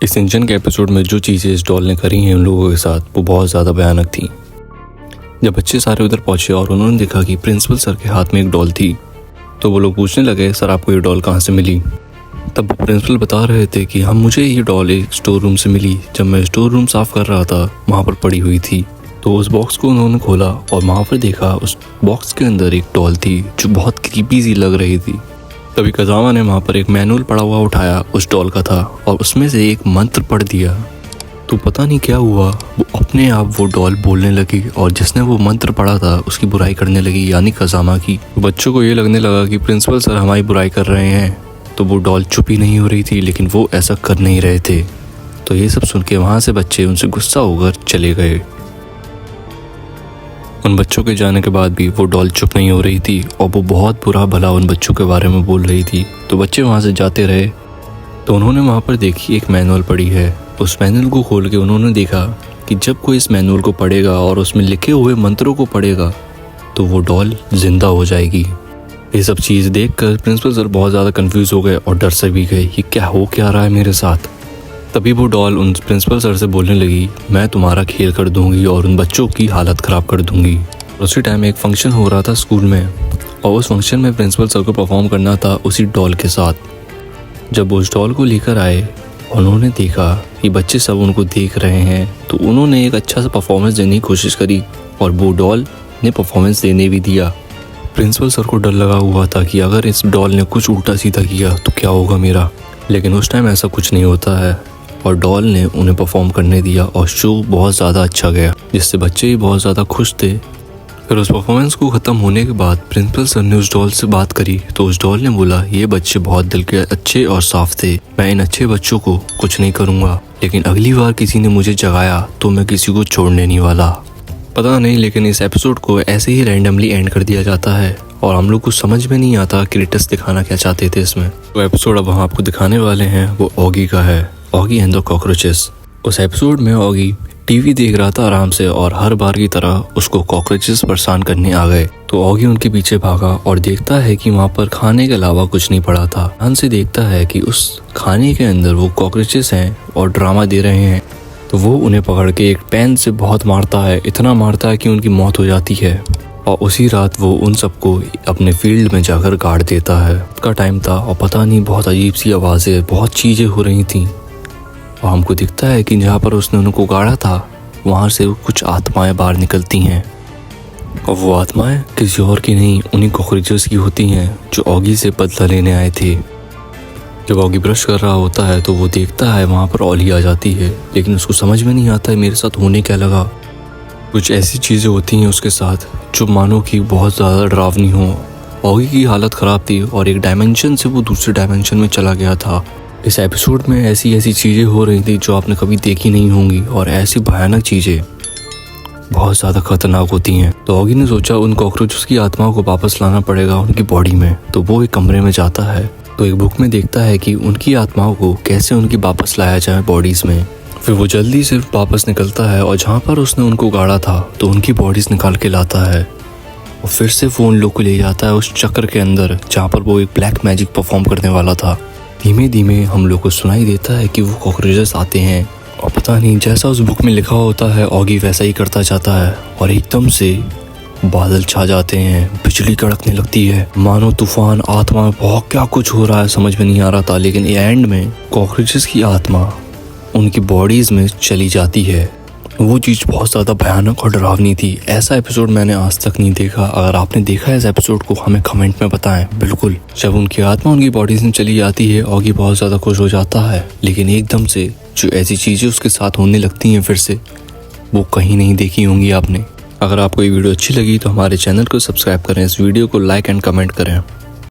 इस इंजन के एपिसोड में जो चीज़ें इस डॉल ने करी हैं उन लोगों के साथ वो बहुत ज़्यादा भयानक थी। जब बच्चे सारे उधर पहुंचे और उन्होंने देखा कि प्रिंसिपल सर के हाथ में एक डॉल थी तो वो लोग पूछने लगे, सर आपको ये डॉल कहाँ से मिली? तब प्रिंसिपल बता रहे थे कि मुझे ये डॉल एक स्टोर रूम से मिली। जब मैं स्टोर रूम साफ़ कर रहा था वहाँ पर पड़ी हुई थी। तो उस बॉक्स को उन्होंने खोला और वहाँ पर देखा उस बॉक्स के अंदर एक डॉल थी जो बहुत क्रीपी सी लग रही थी। तभी कजामा ने वहाँ पर एक मैनुअल पड़ा हुआ उठाया, उस डॉल का था, और उसमें से एक मंत्र पढ़ दिया। तो पता नहीं क्या हुआ, वो अपने आप वो डॉल बोलने लगी और जिसने वो मंत्र पढ़ा था उसकी बुराई करने लगी, यानी कजामा की। बच्चों को ये लगने लगा कि प्रिंसिपल सर हमारी बुराई कर रहे हैं। तो वो डॉल चुप ही नहीं हो रही थी, लेकिन वो ऐसा कर नहीं रहे थे। तो ये सब सुन के वहाँ से बच्चे उनसे गुस्सा होकर चले गए। उन बच्चों के जाने के बाद भी वो डॉल चुप नहीं हो रही थी और वो बहुत बुरा भला उन बच्चों के बारे में बोल रही थी। तो बच्चे वहाँ से जाते रहे। तो उन्होंने वहाँ पर देखी एक मैनुअल पड़ी है। उस मैनुअल को खोल के उन्होंने देखा कि जब कोई इस मैनुअल को पढ़ेगा और उसमें लिखे हुए मंत्रों को पढ़ेगा तो वो डॉल जिंदा हो जाएगी। ये सब चीज़ देखकर प्रिंसिपल सर बहुत ज़्यादा कंफ्यूज हो गए और डर से भी गए, ये क्या हो क्या रहा है मेरे साथ। तभी वो डॉल उन प्रिंसिपल सर से बोलने लगी, मैं तुम्हारा खेल कर दूंगी और उन बच्चों की हालत ख़राब कर दूंगी। उसी टाइम एक फंक्शन हो रहा था स्कूल में और उस फंक्शन में प्रिंसिपल सर को परफॉर्म करना था उसी डॉल के साथ। जब वो उस डॉल को लेकर आए उन्होंने देखा कि बच्चे सब उनको देख रहे हैं, तो उन्होंने एक अच्छा सा परफॉर्मेंस देने की कोशिश करी और वो डॉल ने परफॉर्मेंस देने भी दिया। प्रिंसिपल सर को डर लगा हुआ था कि अगर इस डॉल ने कुछ उल्टा सीधा किया तो क्या होगा मेरा, लेकिन उस टाइम ऐसा कुछ नहीं होता है और डॉल ने उन्हें परफॉर्म करने दिया और शो बहुत ज़्यादा अच्छा गया, जिससे बच्चे भी बहुत ज़्यादा खुश थे। फिर उस परफॉर्मेंस को ख़त्म होने के बाद प्रिंसिपल सर ने उस डॉल से बात करी तो उस डॉल ने बोला, ये बच्चे बहुत दिल के अच्छे और साफ थे, मैं इन अच्छे बच्चों को कुछ नहीं करूँगा, लेकिन अगली बार किसी ने मुझे जगाया तो मैं किसी को छोड़ने नहीं वाला। पता नहीं, लेकिन इस एपिसोड को ऐसे ही रैंडमली एंड कर दिया जाता है और हम लोग को समझ में नहीं आता क्रिएटर्स दिखाना क्या चाहते थे इसमें। तो एपिसोड अब हम आपको दिखाने वाले हैं वो ऑगी का है, ऑगी एंड द कॉकरोचेस। उस एपिसोड में ऑगी टीवी देख रहा था आराम से और हर बार की तरह उसको कॉकरोचेस परेशान करने आ गए। तो ऑगी उनके पीछे भागा और देखता है कि वहाँ पर खाने के अलावा कुछ नहीं पड़ा था। ध्यान से देखता है कि उस खाने के अंदर वो कॉकरोचेस हैं और ड्रामा दे रहे हैं। तो वो उन्हें पकड़ के एक पेन से बहुत मारता है, इतना मारता है कि उनकी मौत हो जाती है। और उसी रात वो उन सबको अपने फील्ड में जाकर गाड़ देता है। का टाइम था और पता नहीं बहुत अजीब सी आवाज़ें, बहुत चीज़ें हो रही थी और हमको दिखता है कि जहाँ पर उसने उनको गाड़ा था वहाँ से कुछ आत्माएं बाहर निकलती हैं और वो आत्माएं किसी और की नहीं, उन्हीं कॉकरोचेस की होती हैं जो ऑगी से बदला लेने आए थे। जब ऑगी ब्रश कर रहा होता है तो वो देखता है वहाँ पर ओली आ जाती है, लेकिन उसको समझ में नहीं आता है मेरे साथ होने क्या लगा। कुछ ऐसी चीज़ें होती हैं उसके साथ जो मानो कि बहुत ज़्यादा डरावनी हो। ऑगी की हालत ख़राब थी और एक डायमेंशन से वो दूसरे डायमेंशन में चला गया था। इस एपिसोड में ऐसी चीज़ें हो रही थी जो आपने कभी देखी नहीं होंगी और ऐसी भयानक चीज़ें बहुत ज़्यादा खतरनाक होती हैं। तो ऑगी ने सोचा उन कॉकरोचेस की आत्माओं को वापस लाना पड़ेगा उनकी बॉडी में। तो वो एक कमरे में जाता है तो एक बुक में देखता है कि उनकी आत्माओं को कैसे उनकी वापस लाया जाए बॉडीज़ में। फिर वो जल्दी से वापस निकलता है और जहाँ पर उसने उनको गाड़ा था तो उनकी बॉडीज़ निकाल के लाता है और फिर से वो उन लोग को ले जाता है उस चक्र के अंदर जहाँ पर वो एक ब्लैक मैजिक परफॉर्म करने वाला था। धीमे धीमे हम लोग को सुनाई देता है कि वो कॉकरोचेस आते हैं और पता नहीं जैसा उस बुक में लिखा होता है ऑगी वैसा ही करता जाता है और एकदम से बादल छा जाते हैं, बिजली कड़कने लगती है, मानो तूफान, आत्मा, बहुत क्या कुछ हो रहा है समझ में नहीं आ रहा था। लेकिन एंड में कॉकरोचेस की आत्मा उनकी बॉडीज़ में चली जाती है। वो चीज़ बहुत ज़्यादा भयानक और डरावनी थी। ऐसा एपिसोड मैंने आज तक नहीं देखा। अगर आपने देखा है इस एपिसोड को हमें कमेंट में बताएं। बिल्कुल, जब उनकी आत्मा उनकी बॉडीज़ में चली जाती है ऑगी बहुत ज़्यादा खुश हो जाता है, लेकिन एकदम से जो ऐसी चीज़ें उसके साथ होने लगती हैं फिर से, वो कहीं नहीं देखी होंगी आपने। अगर आपको ये वीडियो अच्छी लगी तो हमारे चैनल को सब्सक्राइब करें, इस वीडियो को लाइक एंड कमेंट करें।